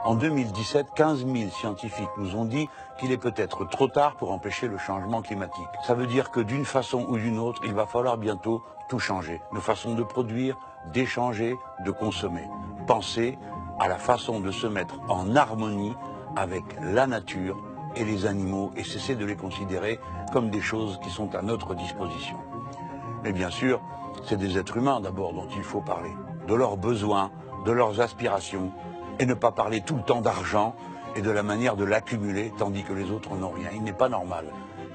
En 2017, 15 000 scientifiques nous ont dit qu'il est peut-être trop tard pour empêcher le changement climatique. Ça veut dire que d'une façon ou d'une autre, il va falloir bientôt tout changer. Nos façons de produire, d'échanger, de consommer. Penser à la façon de se mettre en harmonie avec la nature et les animaux et cesser de les considérer comme des choses qui sont à notre disposition. Mais bien sûr, c'est des êtres humains d'abord dont il faut parler, de leurs besoins, de leurs aspirations, et ne pas parler tout le temps d'argent et de la manière de l'accumuler, tandis que les autres n'ont rien. Il n'est pas normal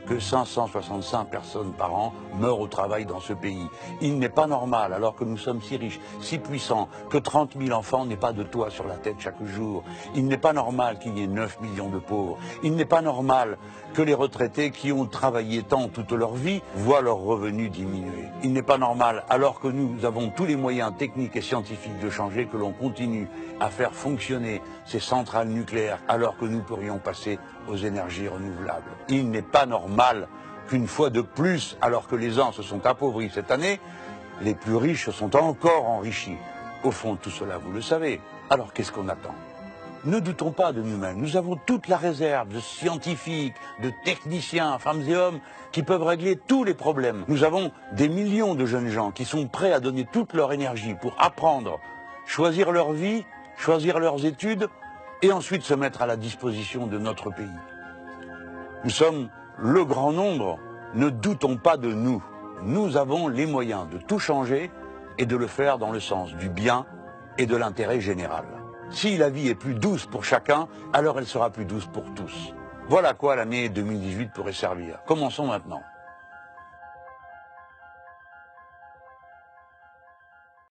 que 565 personnes par an meurent au travail dans ce pays. Il n'est pas normal, alors que nous sommes si riches, si puissants, que 30 000 enfants n'aient pas de toit sur la tête chaque jour. Il n'est pas normal qu'il y ait 9 millions de pauvres. Il n'est pas normal que les retraités qui ont travaillé tant toute leur vie voient leurs revenus diminuer. Il n'est pas normal, alors que nous avons tous les moyens techniques et scientifiques de changer, que l'on continue à faire fonctionner ces centrales nucléaires, alors que nous pourrions passer aux énergies renouvelables. Il n'est pas normal qu'une fois de plus, alors que les uns se sont appauvris cette année, les plus riches se sont encore enrichis. Au fond, tout cela, vous le savez. Alors qu'est-ce qu'on attend ? Ne doutons pas de nous-mêmes. Nous avons toute la réserve de scientifiques, de techniciens, femmes et hommes, qui peuvent régler tous les problèmes. Nous avons des millions de jeunes gens qui sont prêts à donner toute leur énergie pour apprendre, choisir leur vie, choisir leurs études, et ensuite se mettre à la disposition de notre pays. Nous sommes le grand nombre, ne doutons pas de nous. Nous avons les moyens de tout changer et de le faire dans le sens du bien et de l'intérêt général. Si la vie est plus douce pour chacun, alors elle sera plus douce pour tous. Voilà à quoi l'année 2018 pourrait servir. Commençons maintenant.